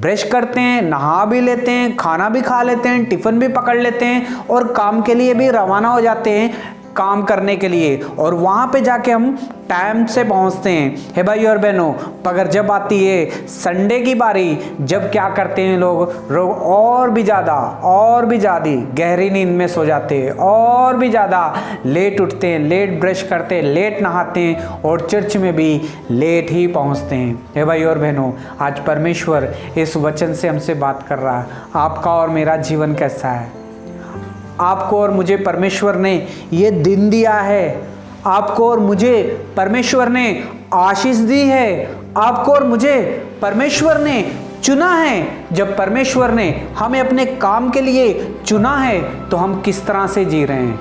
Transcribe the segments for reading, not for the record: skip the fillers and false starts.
Brush करते हैं, नहा भी लेते हैं, खाना भी खा लेते हैं, टिफ़िन भी पकड़ लेते हैं और काम के लिए भी रवाना हो जाते हैं काम करने के लिए, और वहाँ पे जाके हम टाइम से पहुँचते हैं। हे भाई और बहनों, मगर जब आती है संडे की बारी, जब क्या करते हैं लोग और भी ज़्यादा गहरी नींद में सो जाते हैं, और भी ज़्यादा लेट उठते हैं, लेट ब्रश करते हैं, लेट नहाते हैं और चर्च में भी लेट ही पहुँचते हैं। हे भाई और बहनों, आज परमेश्वर इस वचन से हमसे बात कर रहा है, आपका और मेरा जीवन कैसा है। आपको और मुझे परमेश्वर ने ये दिन दिया है, आपको और मुझे परमेश्वर ने आशीष दी है, आपको और मुझे परमेश्वर ने चुना है। जब परमेश्वर ने हमें अपने काम के लिए चुना है तो हम किस तरह से जी रहे हैं,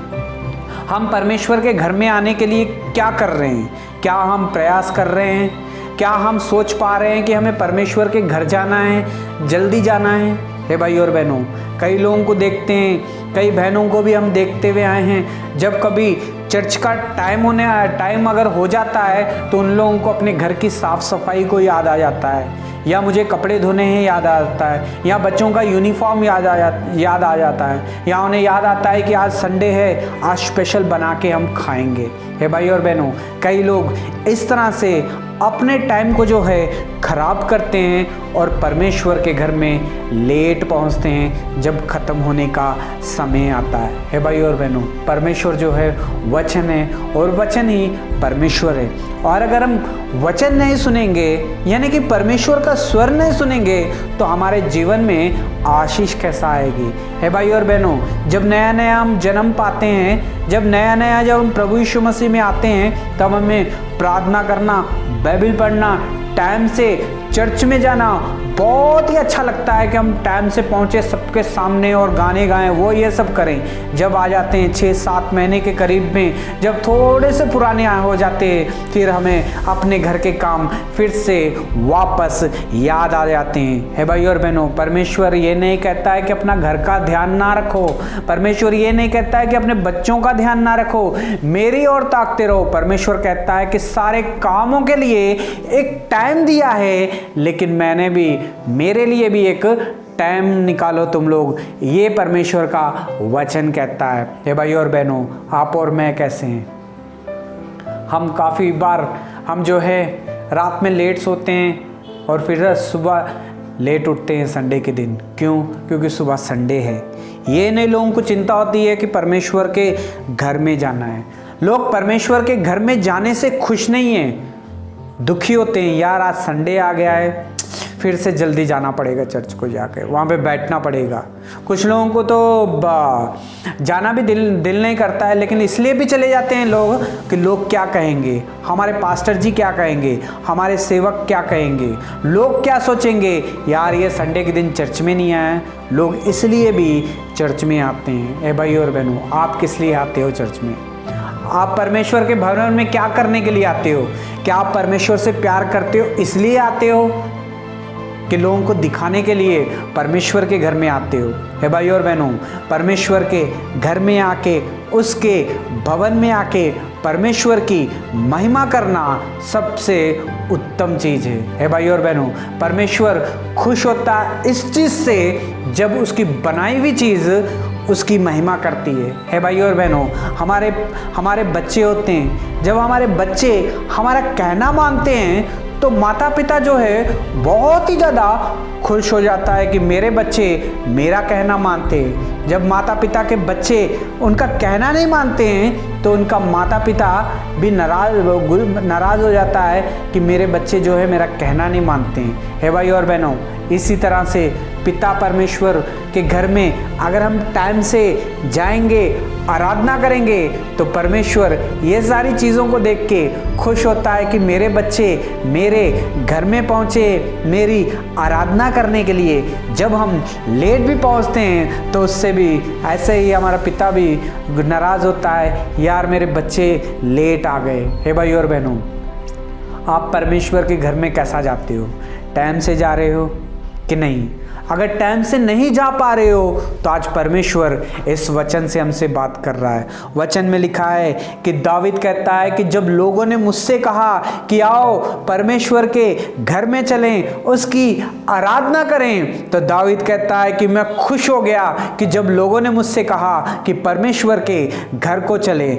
हम परमेश्वर के घर में आने के लिए क्या कर रहे हैं, क्या हम प्रयास कर रहे हैं, क्या हम सोच पा रहे हैं कि हमें परमेश्वर के घर जाना है, जल्दी जाना है। हे भाई और बहनों, कई लोगों को देखते हैं, कई बहनों को भी हम देखते हुए आए हैं, जब कभी चर्च का टाइम अगर हो जाता है तो उन लोगों को अपने घर की साफ़ सफाई को याद आ जाता है, या मुझे कपड़े धोने हैं याद आ जाता है, या बच्चों का यूनिफॉर्म याद आ जाता है, या उन्हें याद आता है कि आज संडे है, आज स्पेशल बना के हम खाएंगे। हे भाई और बहनों, कई लोग इस तरह से अपने टाइम को जो है ख़राब करते हैं और परमेश्वर के घर में लेट पहुंचते हैं जब ख़त्म होने का समय आता है। हे भाई और बहनों, परमेश्वर जो है वचन है और वचन ही परमेश्वर है, और अगर हम वचन नहीं सुनेंगे, यानी कि परमेश्वर का स्वर नहीं सुनेंगे, तो हमारे जीवन में आशीष कैसा आएगी। हे भाई और बहनों, जब नया नया हम जन्म पाते हैं, जब हम प्रभु यीशु मसीह में आते हैं, तब हमें प्रार्थना करना, बाइबल पढ़ना, टाइम से चर्च में जाना बहुत ही अच्छा लगता है कि हम टाइम से पहुँचे सबके सामने और गाने गाएं, वो ये सब करें। जब आ जाते हैं 6-7 महीने के करीब में, जब थोड़े से पुराने हो जाते हैं, फिर हमें अपने घर के काम फिर से वापस याद आ जाते हैं। हे भाई और बहनों, परमेश्वर ये नहीं कहता है कि अपना घर का ध्यान ना रखो, परमेश्वर ये नहीं कहता है कि अपने बच्चों का ध्यान ना रखो, मेरी ओर ताकते रहो। परमेश्वर कहता है कि सारे कामों के लिए एक टाइम दिया है, लेकिन मैंने भी मेरे लिए भी एक टाइम निकालो तुम लोग, ये परमेश्वर का वचन कहता है। हे भाई और बहनों, आप और मैं कैसे हैं? हम काफ़ी बार हम जो है रात में लेट सोते हैं और फिर सुबह लेट उठते हैं संडे के दिन। क्यों? क्योंकि सुबह संडे है। ये नहीं लोगों को चिंता होती है कि परमेश्वर के घर में जाना है। लोग परमेश्वर के घर में जाने से खुश नहीं हैं, दुखी होते हैं, यार आज संडे आ गया है, फिर से जल्दी जाना पड़ेगा चर्च को, जाकर वहाँ पे बैठना पड़ेगा। कुछ लोगों को तो जाना भी दिल नहीं करता है, लेकिन इसलिए भी चले जाते हैं लोग कि लोग क्या कहेंगे, हमारे पास्टर जी क्या कहेंगे, हमारे सेवक क्या कहेंगे, लोग क्या सोचेंगे, यार ये संडे के दिन चर्च में नहीं आए। लोग इसलिए भी चर्च में आते हैं। ए भाई और बहनों, आप किस लिए आते हो चर्च में? आप परमेश्वर के भवन में क्या करने के लिए आते हो? क्या आप परमेश्वर से प्यार करते हो इसलिए आते हो, कि लोगों को दिखाने के लिए परमेश्वर के घर में आते हो? हे भाई और बहनों, परमेश्वर के घर में आके, उसके भवन में आके परमेश्वर की महिमा करना सबसे उत्तम चीज़ है। हे भाई और बहनों, परमेश्वर खुश होता है इस चीज़ से जब उसकी बनाई हुई चीज़ उसकी महिमा करती है। हे भाई और बहनों, हमारे बच्चे होते हैं, जब हमारे बच्चे हमारा कहना मानते हैं तो माता पिता जो है बहुत ही ज़्यादा खुश हो जाता है कि मेरे बच्चे मेरा कहना मानते हैं। जब माता पिता के बच्चे उनका कहना नहीं मानते हैं तो उनका माता पिता भी नाराज़ हो जाता है कि मेरे बच्चे जो है मेरा कहना नहीं मानते हैं। हे भाई और बहनों, इसी तरह से पिता परमेश्वर के घर में अगर हम टाइम से जाएंगे, आराधना करेंगे, तो परमेश्वर ये सारी चीज़ों को देख के खुश होता है कि मेरे बच्चे मेरे घर में पहुँचे मेरी आराधना करने के लिए। जब हम लेट भी पहुँचते हैं तो उससे भी ऐसे ही हमारा पिता भी नाराज़ होता है, यार मेरे बच्चे लेट आ गए। हे भाई और बहनों, आप परमेश्वर के घर में कैसा जाते हो? टाइम से जा रहे हो कि नहीं? अगर टाइम से नहीं जा पा रहे हो तो आज परमेश्वर इस वचन से हमसे बात कर रहा है। वचन में लिखा है कि दाऊद कहता है कि जब लोगों ने मुझसे कहा कि आओ परमेश्वर के घर में चलें, उसकी आराधना करें, तो दाऊद कहता है कि मैं खुश हो गया कि जब लोगों ने मुझसे कहा कि परमेश्वर के घर को चलें।